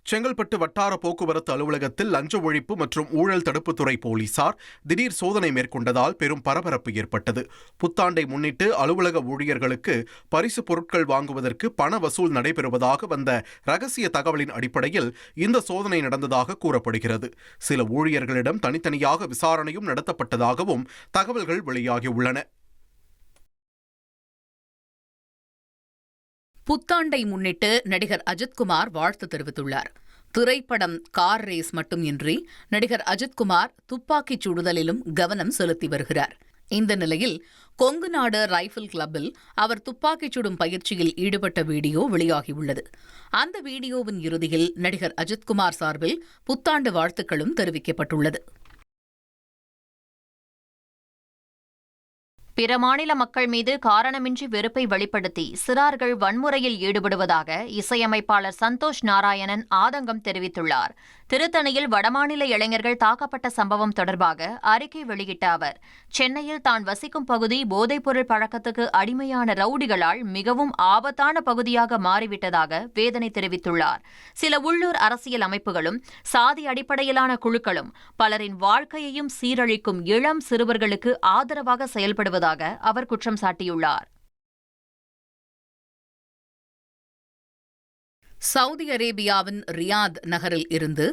செங்கல்பட்டு வட்டார போக்குவரத்து அலுவலகத்தில் லஞ்ச ஒழிப்பு மற்றும் ஊழல் தடுப்புத்துறை போலீசார் திடீர் சோதனை மேற்கொண்டதால் பெரும் பரபரப்பு ஏற்பட்டது. புத்தாண்டை முன்னிட்டு அலுவலக ஊழியர்களுக்கு பரிசு பொருட்கள் வாங்குவதற்கு பண வசூல் நடைபெறுவதாக வந்த ரகசிய தகவலின் அடிப்படையில் இந்த சோதனை நடந்ததாக கூறப்படுகிறது. சில ஊழியர்களிடம் தனித்தனியாக விசாரணையும் நடத்தப்பட்டதாகவும் தகவல்கள் வெளியாகியுள்ளன. புத்தாண்டை முன்னிட்டு நடிகர் அஜித்குமார் வாழ்த்து தெரிவித்துள்ளார். திரைப்படம் கார் ரேஸ் மட்டுமின்றி நடிகர் அஜித்குமார் துப்பாக்கிச் சுடுதலிலும் கவனம் செலுத்தி வருகிறார். இந்த நிலையில் கொங்கு நாடு ரைபிள் கிளப்பில் அவர் துப்பாக்கிச் சுடும் பயிற்சியில் ஈடுபட்ட வீடியோ வெளியாகியுள்ளது. அந்த வீடியோவின் இறுதியில் நடிகர் அஜித்குமார் சார்பில் புத்தாண்டு வாழ்த்துக்களும் தெரிவிக்கப்பட்டுள்ளது. பிற மாநில மக்கள் மீது காரணமின்றி வெறுப்பை வெளிப்படுத்தி சிறார்கள் வன்முறையில் ஈடுபடுவதாக இசையமைப்பாளர் சந்தோஷ் நாராயணன் ஆதங்கம் தெரிவித்துள்ளார். திருத்தணியில் வடமாநில இளைஞர்கள் தாக்கப்பட்ட சம்பவம் தொடர்பாக அறிக்கை வெளியிட்ட அவர், சென்னையில் தான் வசிக்கும் பகுதி போதைப்பொருள் பழக்கத்துக்கு அடிமையான ரவுடிகளால் மிகவும் ஆபத்தான பகுதியாக மாறிவிட்டதாக வேதனை தெரிவித்துள்ளார். சில உள்ளூர் அரசியல் அமைப்புகளும் சாதி அடிப்படையிலான குழுக்களும் பலரின் வாழ்க்கையையும் சீரழிக்கும் இளம் சிறுவர்களுக்கு ஆதரவாக செயல்படுவதாக அவர் குற்றம் சாட்டியுள்ளார். சவுதி அரேபியாவின் ரியாத் நகரில் இருந்து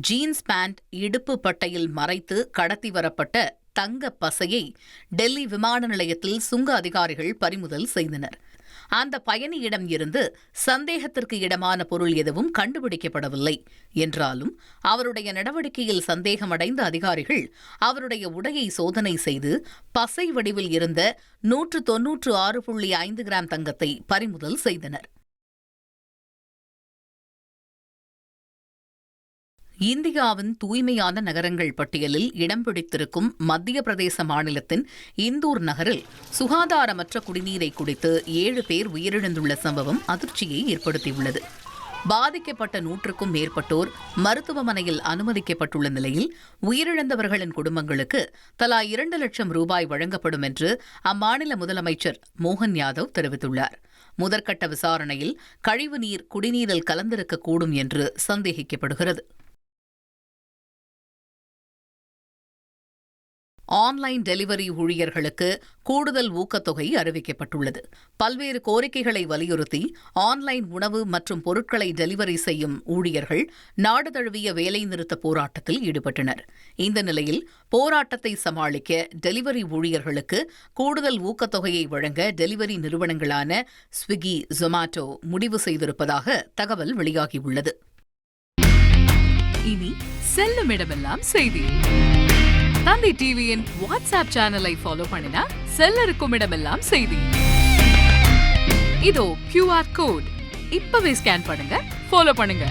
ஜீன்ஸ் பேண்ட் இடுப்பு பட்டையில் மறைத்து கடத்தி வரப்பட்ட தங்க பசையை டெல்லி விமான நிலையத்தில் சுங்க அதிகாரிகள் பறிமுதல் செய்தனர். அந்த பயணியிடம் இருந்து சந்தேகத்திற்கு இடமான பொருள் எதுவும் கண்டுபிடிக்கப்படவில்லை என்றாலும் அவருடைய நடவடிக்கையில் சந்தேகமடைந்த அதிகாரிகள் அவருடைய உடையை சோதனை செய்து பசை வடிவில் இருந்த 196.5 கிராம் தங்கத்தை பறிமுதல் செய்தனர். இந்தியாவின் தூய்மையான நகரங்கள் பட்டியலில் இடம் பிடித்திருக்கும் மத்திய பிரதேச மாநிலத்தின் இந்தூர் நகரில் சுகாதாரமற்ற குடிநீரை குடித்து 7 பேர் உயிரிழந்துள்ள சம்பவம் அதிர்ச்சியை ஏற்படுத்தியுள்ளது. பாதிக்கப்பட்ட 100க்கும் மேற்பட்டோர் மருத்துவமனையில் அனுமதிக்கப்பட்டுள்ள நிலையில் உயிரிழந்தவர்களின் குடும்பங்களுக்கு தலா 2 லட்சம் ரூபாய் வழங்கப்படும் என்று அம்மாநில முதலமைச்சர் மோகன் யாதவ் தெரிவித்துள்ளார். முதற்கட்ட விசாரணையில் கழிவுநீர் குடிநீரில் கலந்திருக்கக்கூடும் என்று சந்தேகிக்கப்படுகிறது. ஆன்லைன் டெலிவரி ஊழியர்களுக்கு கூடுதல் ஊக்கத்தொகை அறிவிக்கப்பட்டுள்ளது. பல்வேறு கோரிக்கைகளை வலியுறுத்தி ஆன்லைன் உணவு மற்றும் பொருட்களை டெலிவரி செய்யும் ஊழியர்கள் நாடு தழுவிய வேலைநிறுத்த போராட்டத்தில் ஈடுபட்டனர். இந்த நிலையில் போராட்டத்தை சமாளிக்க டெலிவரி ஊழியர்களுக்கு கூடுதல் ஊக்கத்தொகையை வழங்க டெலிவரி நிறுவனங்களான ஸ்விக்கி, ஜொமாட்டோ முடிவு செய்திருப்பதாக தகவல் வெளியாகியுள்ளது. இனி செல்லும் இடமெல்லாம் செய்தி. தந்தி டிவியின் வாட்ஸ்அப் சேனலை ஃபாலோ பண்ணினா செல்ல இருக்கும் இடமெல்லாம் செய்தி. இதோ QR கோட் இப்பவே ஸ்கேன் பண்ணுங்க, ஃபாலோ பண்ணுங்க.